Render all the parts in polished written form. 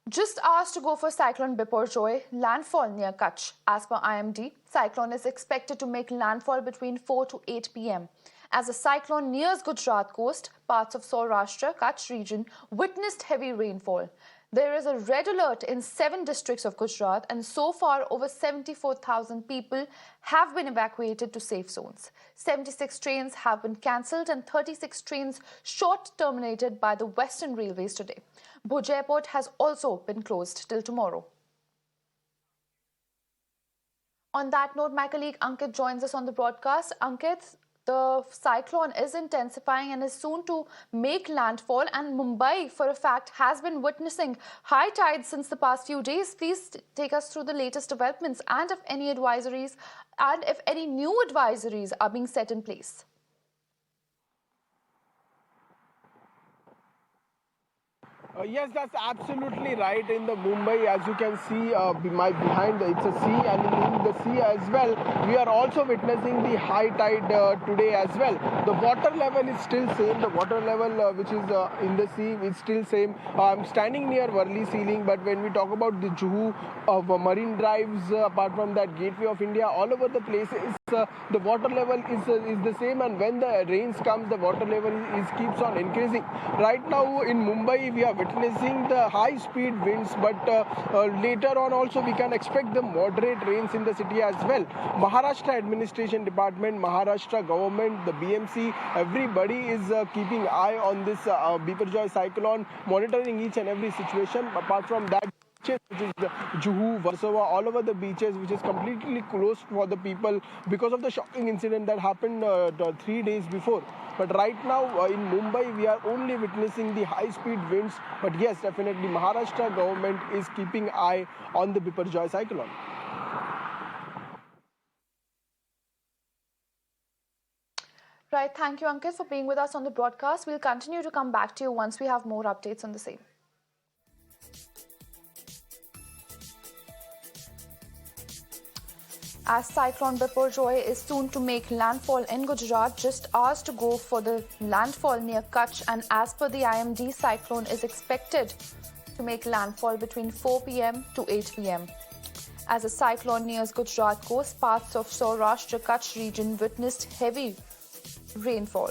Just hours to go for Cyclone Biparjoy landfall near Kachchh. As per IMD, cyclone is expected to make landfall between 4 to 8 p.m. As the cyclone nears Gujarat coast, parts of Saurashtra Kutch region witnessed heavy rainfall. There is a red alert in 7 districts of Gujarat, and so far over 74,000 people have been evacuated to safe zones. 76 trains have been cancelled and 36 trains short terminated by the Western Railways today. Bhuj Airport has also been closed till tomorrow. On that note, my colleague Ankit joins us on the broadcast. Ankit, the cyclone is intensifying and is soon to make landfall, and Mumbai, for a fact, has been witnessing high tides since the past few days. Please take us through the latest developments and if any advisories and if any new advisories are being set in place. Yes, that's absolutely right. In the Mumbai, as you can see, behind it's a sea, and in the sea as well, we are also witnessing the high tide today as well. The water level is still same. The water level which is in the sea is still same. I'm standing near Worli ceiling, but when we talk about the Juhu marine drives, apart from that Gateway of India, all over the places, the water level is the same, and when the rains comes, the water level keeps on increasing. Right now in Mumbai, we are witnessing the high-speed winds, but later on also we can expect the moderate rains in the city as well. Maharashtra Administration Department, Maharashtra government, the BMC, everybody is keeping eye on this Biporjoy cyclone, monitoring each and every situation. Apart from that, which is the Juhu, Versova, all over the beaches, which is completely closed for the people because of the shocking incident that happened 3 days before. But right now in Mumbai, we are only witnessing the high-speed winds. But yes, definitely Maharashtra government is keeping eye on the Biporjoy cyclone. Right, thank you, Ankit, for being with us on the broadcast. We'll continue to come back to you once we have more updates on the same. As Cyclone Biparjoy is soon to make landfall in Gujarat, just hours to go for the landfall near Kachchh, and as per the IMD, cyclone is expected to make landfall between 4 p.m. to 8 p.m. As the cyclone nears Gujarat coast, parts of Saurashtra Kutch region witnessed heavy rainfall.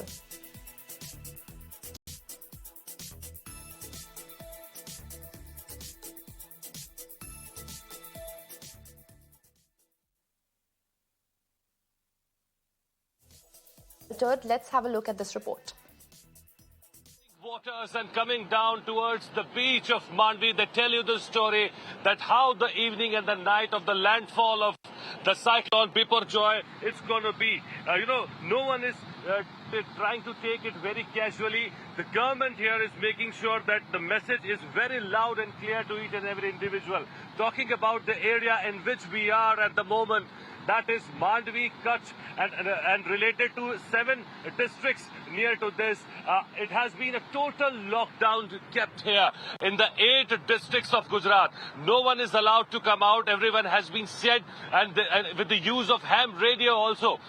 Let's have a look at this report. Waters and coming down towards the beach of Mandvi, they tell you the story that how the evening and the night of the landfall of the cyclone Biporjoy, it's going to be. No one is trying to take it very casually. The government here is making sure that the message is very loud and clear to each and every individual. Talking about the area in which we are at the moment, that is Mandvi, Kachchh, and related to 7 districts near to this. It has been a total lockdown kept here in the 8 districts of Gujarat. No one is allowed to come out. Everyone has been said, and with the use of ham radio also.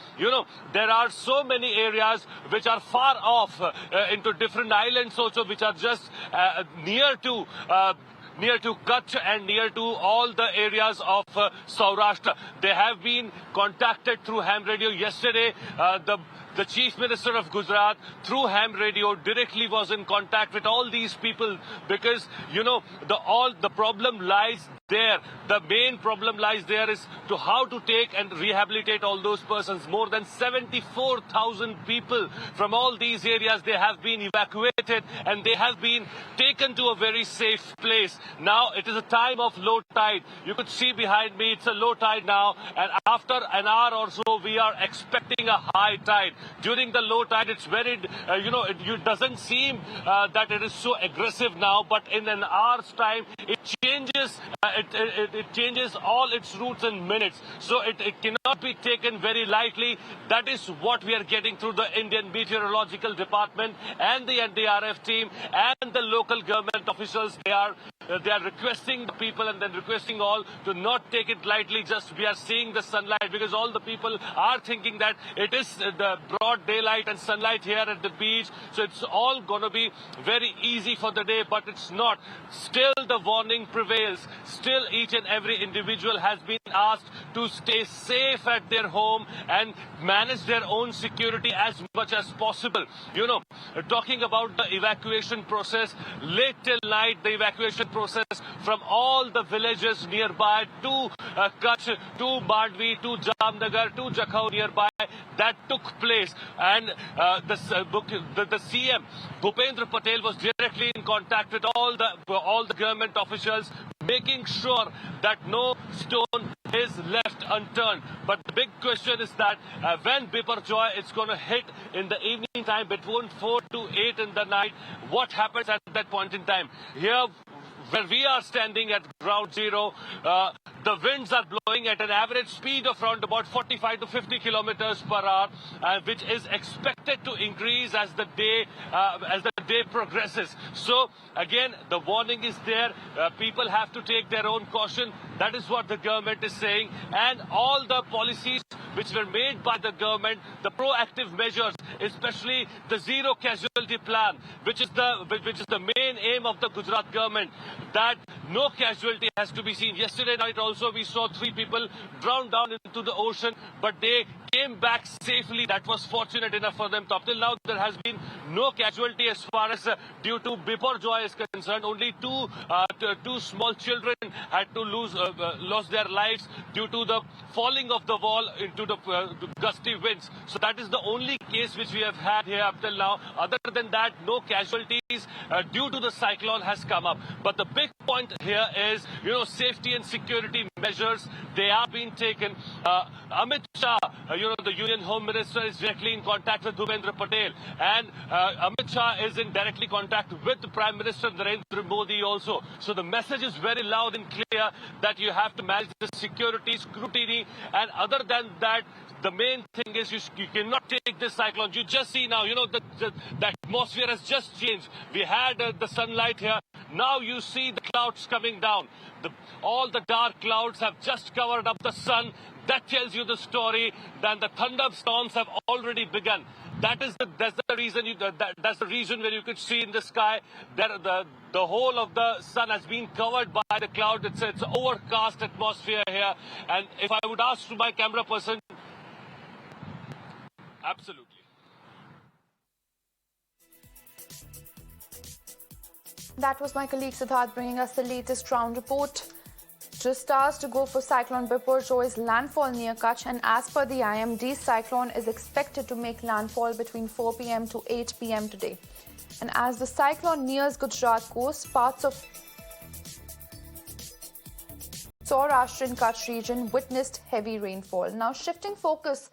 There are so many areas which are far off into different islands also, which are just near to Kachchh and near to all the areas of Saurashtra. They have been contacted through ham radio yesterday. The Chief Minister of Gujarat, through ham radio, directly was in contact with all these people because, the problem lies there. The main problem lies there is to how to take and rehabilitate all those persons. More than 74,000 people from all these areas, they have been evacuated and they have been taken to a very safe place. Now it is a time of low tide. You could see behind me, it's a low tide now, and after an hour or so, we are expecting a high tide. During the low tide, it's very, it doesn't seem that it is so aggressive now, but in an hour's time, it changes. It changes all its routes in minutes. So it cannot be taken very lightly. That is what we are getting through the Indian Meteorological Department and the NDRF team and the local government officials. They are they are requesting the people and then requesting all to not take it lightly. Just we are seeing the sunlight, because all the people are thinking that it is the broad daylight and sunlight here at the beach, so it's all going to be very easy for the day, but it's not. Still the warning prevails. Still each and every individual has been asked to stay safe at their home and manage their own security as much as possible. You know, talking about the evacuation process, late till night, the evacuation process from all the villages nearby to Kachch, to Mandvi, to Jamnagar, to Jakhau nearby, that took place. And the CM, Bhupendra Patel, was directly in contact with all the government officials, making sure that no stone is left unturned. But the big question is that when Biporjoy is going to hit in the evening time between 4 to 8 in the night, what happens at that point in time? Here, where we are standing at ground zero, the winds are blowing at an average speed of around about 45 to 50 kilometers per hour, which is expected to increase as the day progresses. So again, the warning is there. People have to take their own caution. That is what the government is saying, and all the policies which were made by the government, the proactive measures, especially the zero casualty plan, which is the main aim of the Gujarat government, that no casualty has to be seen. Yesterday night also we saw 3 people drown down into the ocean, but they came back safely. That was fortunate enough for them. Up till now, there has been no casualty as far as due to Biporjoy is concerned. Only two small children had to lost their lives due to the falling of the wall into the gusty winds. So that is the only case which we have had here up till now. Other than that, no casualties due to the cyclone has come up. But the big point here is, you know, safety and security measures, they are being taken. Amit Shah, the Union Home Minister, is directly in contact with Bhupendra Patel, and Amit Shah is in directly contact with the Prime Minister Narendra Modi also. So the message is very loud and clear that you have to manage the security, scrutiny, and other than that, the main thing is you cannot take this cyclone. You just see now, the atmosphere has just changed. We had the sunlight here. Now you see the clouds coming down. All the dark clouds have just covered up the sun. That tells you the story. Then the thunderstorms have already begun. That's the reason where you could see in the sky that the whole of the sun has been covered by the cloud. It's an overcast atmosphere here. And if I would ask to my camera person, absolutely. That was my colleague Siddharth bringing us the latest ground report. Just hours to go for Cyclone Biparjoy's landfall near Kachch, and as per the IMD, cyclone is expected to make landfall between 4 p.m. to 8 p.m. today. And as the cyclone nears Gujarat coast, parts of Saurashtra Kutch region witnessed heavy rainfall. Now shifting focus